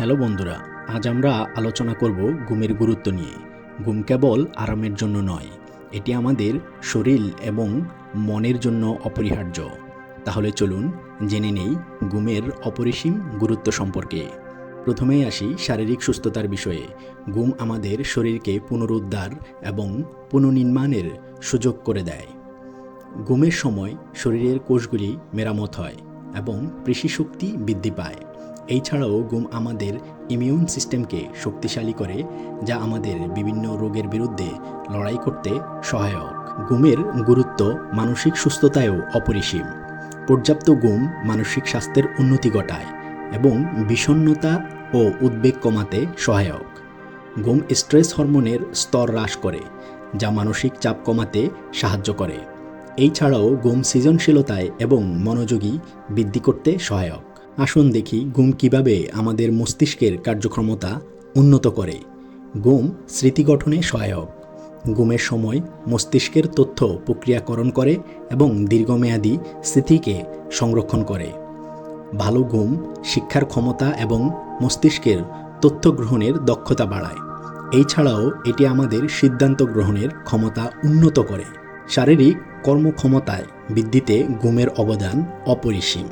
Hello বন্ধুরা, আজ আমরা আলোচনা করব ঘুমের গুরুত্ব নিয়ে। ঘুম কেবল আরামের জন্য নয়, এটি আমাদের শরীর এবং মনের জন্য অপরিহার্য। তাহলে চলুন জেনে নেই ঘুমের অপরিসীম গুরুত্ব সম্পর্কে। প্রথমেই আসি শারীরিক সুস্থতার বিষয়ে। ঘুম আমাদের শরীরকে পুনরুদ্ধার এবং পুনর্নির্মাণের সুযোগ করে দেয়। ঘুমের সময় শরীরের কোষগুলি মেরামত হয় এবং পেশিশক্তি বৃদ্ধি পায়। এছাড়াও ঘুম আমাদের ইমিউন সিস্টেমকে শক্তিশালী করে, যা আমাদের বিভিন্ন রোগের বিরুদ্ধে লড়াই করতে সহায়ক। ঘুমের গুরুত্ব মানসিক সুস্থতায়ও অপরিসীম। পর্যাপ্ত ঘুম মানসিক স্বাস্থ্যের উন্নতি ঘটায় এবং বিষণ্ণতা ও উদ্বেগ কমাতে সহায়ক। ঘুম স্ট্রেস হরমোনের স্তর হ্রাস করে, যা মানসিক চাপ কমাতে সাহায্য করে। এছাড়াও ঘুম সৃজনশীলতায় এবং মনোযোগী বৃদ্ধি করতে সহায়ক। আসুন দেখি ঘুম কিভাবে আমাদের মস্তিষ্কের কার্যক্ষমতা উন্নত করে। ঘুম স্মৃতি গঠনে সহায়ক। ঘুমের সময় মস্তিষ্কের তথ্য প্রক্রিয়াকরণ করে এবং দীর্ঘমেয়াদী স্মৃতিকে সংরক্ষণ করে। ভালো ঘুম শিক্ষার ক্ষমতা এবং মস্তিষ্কের তথ্য গ্রহণের দক্ষতা বাড়ায়। এছাড়াও এটি আমাদের সিদ্ধান্ত গ্রহণের ক্ষমতা উন্নত করে। শারীরিক কর্মক্ষমতায় বৃদ্ধিতে ঘুমের অবদান অপরিসীম।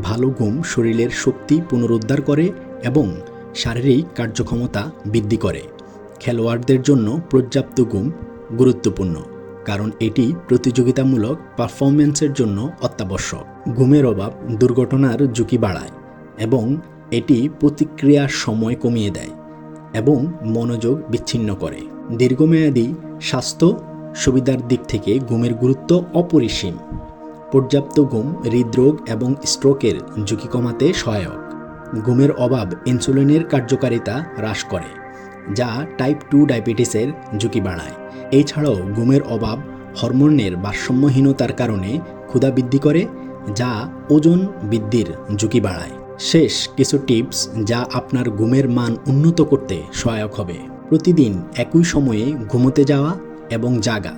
ভালো ঘুম শরীরের শক্তি পুনরুদ্ধার করে এবং শারীরিক কার্যক্ষমতা বৃদ্ধি করে। খেলোয়াড়দের জন্য পর্যাপ্ত ঘুম গুরুত্বপূর্ণ, কারণ এটি প্রতিযোগিতামূলক পারফরম্যান্সের জন্য অত্যাবশ্যক। ঘুমের অভাব দুর্ঘটনার ঝুঁকি বাড়ায় এবং এটি প্রতিক্রিয়ার সময় কমিয়ে দেয় এবং মনোযোগ বিচ্ছিন্ন করে। দীর্ঘমেয়াদী স্বাস্থ্য সুবিধার দিক থেকে ঘুমের গুরুত্ব অপরিসীম। পর্যাপ্ত ঘুম হৃদরোগ এবং স্ট্রোকের ঝুঁকি কমাতে সহায়ক। ঘুমের অভাব ইনসুলিনের কার্যকারিতা হ্রাস করে, যা টাইপ 2 ডায়াবেটিসের ঝুঁকি বাড়ায়। এছাড়াও ঘুমের অভাব হরমোনের ভারসাম্যহীনতার কারণে ক্ষুধা বৃদ্ধি করে, যা ওজন বৃদ্ধির ঝুঁকি বাড়ায়। শেষ কিছু টিপস যা আপনার ঘুমের মান উন্নত করতে সহায়ক হবে। প্রতিদিন একই সময়ে ঘুমোতে যাওয়া এবং জাগা।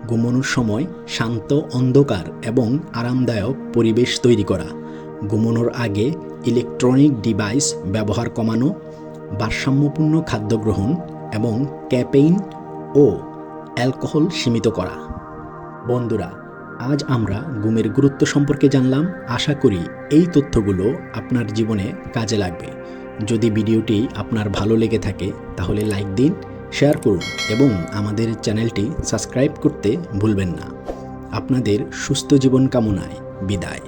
ঘুমানোর সময় শান্ত, অন্ধকার এবং আরামদায়ক পরিবেশ তৈরি করা। ঘুমানোর আগে ইলেকট্রনিক ডিভাইস ব্যবহার কমানো। ভারসাম্যপূর্ণ খাদ্য গ্রহণ এবং ক্যাফেইন ও অ্যালকোহল সীমিত করা। বন্ধুরা, আজ আমরা ঘুমের গুরুত্ব সম্পর্কে জানলাম। আশা করি এই তথ্যগুলো আপনার জীবনে কাজে লাগবে। যদি ভিডিওটি আপনার ভালো লেগে থাকে তাহলে লাইক দিন, শেয়ার করুন এবং আমাদের চ্যানেলটি সাবস্ক্রাইব করতে ভুলবেন না। আপনাদের সুস্থ জীবন কামনায় বিদায়।